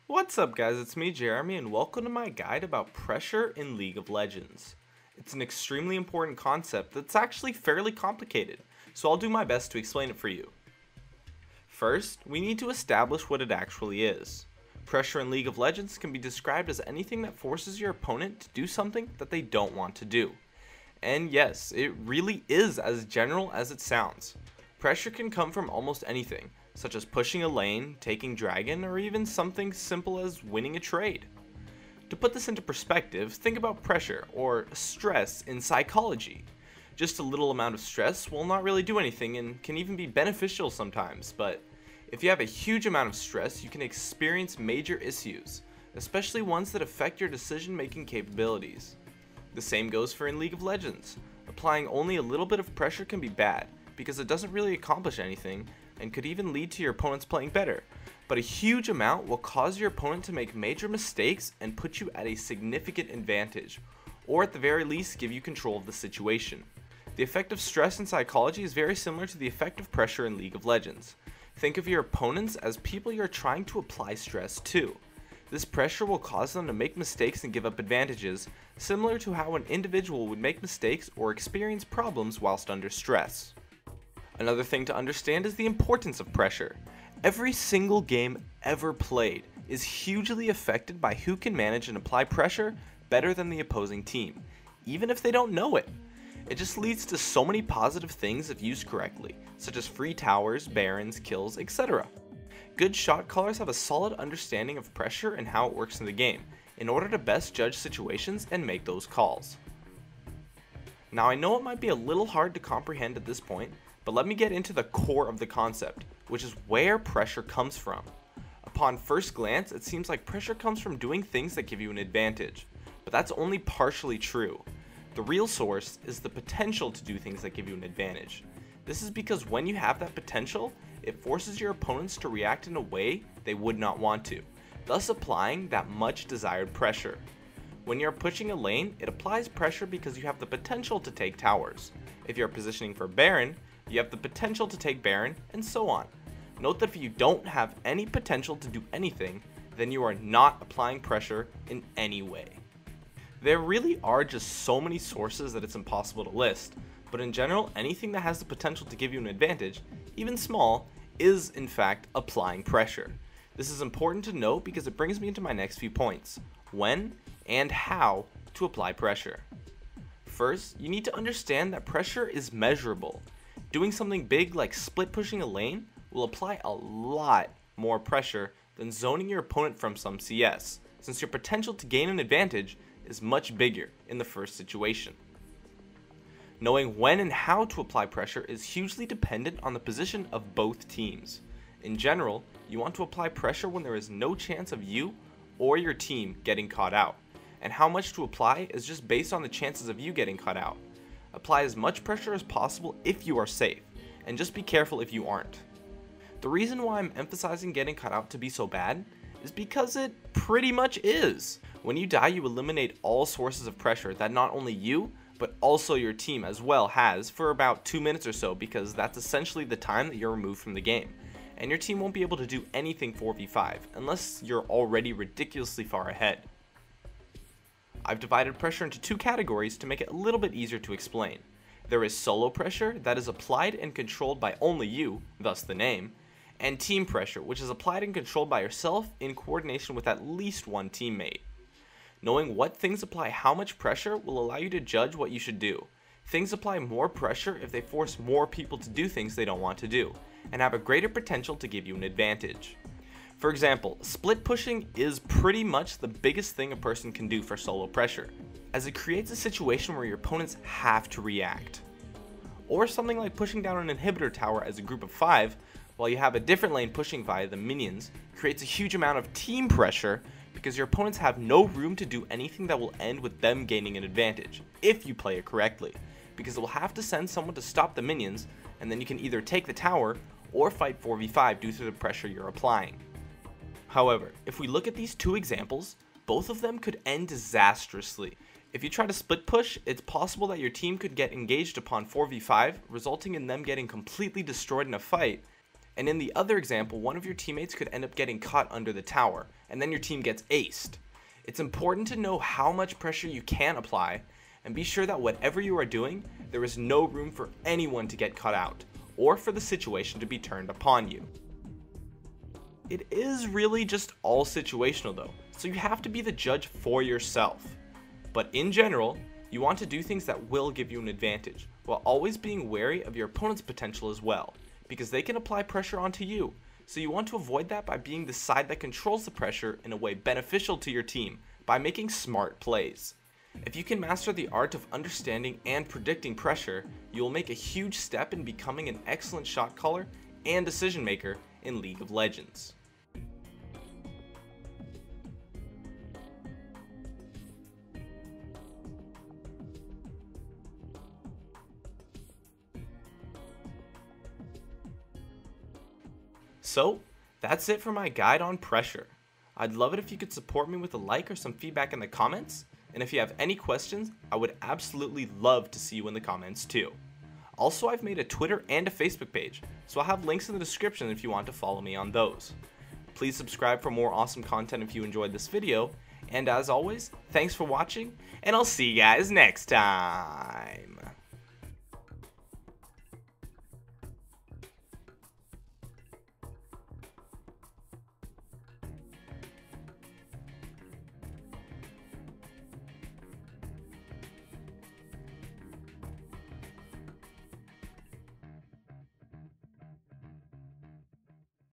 What's up guys, it's me Jeremy and welcome to my guide about pressure in League of Legends. It's an extremely important concept that's actually fairly complicated, so I'll do my best to explain it for you. First, we need to establish what it actually is. Pressure in League of Legends can be described as anything that forces your opponent to do something that they don't want to do. And yes, it really is as general as it sounds. Pressure can come from almost anything, such as pushing a lane, taking dragon, or even something simple as winning a trade. To put this into perspective, think about pressure, or stress, in psychology. Just a little amount of stress will not really do anything and can even be beneficial sometimes, but if you have a huge amount of stress, you can experience major issues, especially ones that affect your decision-making capabilities. The same goes for in League of Legends. Applying only a little bit of pressure can be bad, because it doesn't really accomplish anything, and could even lead to your opponents playing better, but a huge amount will cause your opponent to make major mistakes and put you at a significant advantage, or at the very least give you control of the situation. The effect of stress in psychology is very similar to the effect of pressure in League of Legends. Think of your opponents as people you're trying to apply stress to. This pressure will cause them to make mistakes and give up advantages, similar to how an individual would make mistakes or experience problems whilst under stress. Another thing to understand is the importance of pressure. Every single game ever played is hugely affected by who can manage and apply pressure better than the opposing team, even if they don't know it. It just leads to so many positive things if used correctly, such as free towers, barons, kills, etc. Good shot callers have a solid understanding of pressure and how it works in the game, in order to best judge situations and make those calls. Now I know it might be a little hard to comprehend at this point, but let me get into the core of the concept, which is where pressure comes from. Upon first glance, it seems like pressure comes from doing things that give you an advantage, but that's only partially true. The real source is the potential to do things that give you an advantage. This is because when you have that potential, it forces your opponents to react in a way they would not want to, thus applying that much desired pressure. When you're pushing a lane, it applies pressure because you have the potential to take towers. If you're positioning for Baron, you have the potential to take Baron, and so on. Note that if you don't have any potential to do anything, then you are not applying pressure in any way. There really are just so many sources that it's impossible to list, but in general, anything that has the potential to give you an advantage, even small, is in fact applying pressure. This is important to note because it brings me into my next few points: when and how to apply pressure. First, you need to understand that pressure is measurable. Doing something big like split pushing a lane will apply a lot more pressure than zoning your opponent from some CS, since your potential to gain an advantage is much bigger in the first situation. Knowing when and how to apply pressure is hugely dependent on the position of both teams. In general, you want to apply pressure when there is no chance of you or your team getting caught out, and how much to apply is just based on the chances of you getting caught out. Apply as much pressure as possible if you are safe, and just be careful if you aren't. The reason why I'm emphasizing getting caught out to be so bad is because it pretty much is. When you die, you eliminate all sources of pressure that not only you, but also your team as well has for about 2 minutes or so, because that's essentially the time that you're removed from the game. And your team won't be able to do anything 4v5 unless you're already ridiculously far ahead. I've divided pressure into two categories to make it a little bit easier to explain. There is solo pressure that is applied and controlled by only you, thus the name, and team pressure, which is applied and controlled by yourself in coordination with at least one teammate. Knowing what things apply how much pressure will allow you to judge what you should do. Things apply more pressure if they force more people to do things they don't want to do, and have a greater potential to give you an advantage. For example, split pushing is pretty much the biggest thing a person can do for solo pressure, as it creates a situation where your opponents have to react. Or something like pushing down an inhibitor tower as a group of 5, while you have a different lane pushing via the minions, creates a huge amount of team pressure because your opponents have no room to do anything that will end with them gaining an advantage, if you play it correctly, because it will have to send someone to stop the minions, and then you can either take the tower or fight 4v5 due to the pressure you're applying. However, if we look at these two examples, both of them could end disastrously. If you try to split push, it's possible that your team could get engaged upon 4v5, resulting in them getting completely destroyed in a fight, And in the other example, one of your teammates could end up getting caught under the tower, and then your team gets aced. It's important to know how much pressure you can apply, and be sure that whatever you are doing, there is no room for anyone to get caught out, or for the situation to be turned upon you. It is really just all situational though, so you have to be the judge for yourself. But in general, you want to do things that will give you an advantage, while always being wary of your opponent's potential as well, because they can apply pressure onto you, so you want to avoid that by being the side that controls the pressure in a way beneficial to your team by making smart plays. If you can master the art of understanding and predicting pressure, you will make a huge step in becoming an excellent shot caller and decision maker in League of Legends. So, that's it for my guide on pressure. I'd love it if you could support me with a like or some feedback in the comments, and if you have any questions, I would absolutely love to see you in the comments too. Also, I've made a Twitter and a Facebook page, so I'll have links in the description if you want to follow me on those. Please subscribe for more awesome content if you enjoyed this video, and as always, thanks for watching, and I'll see you guys next time.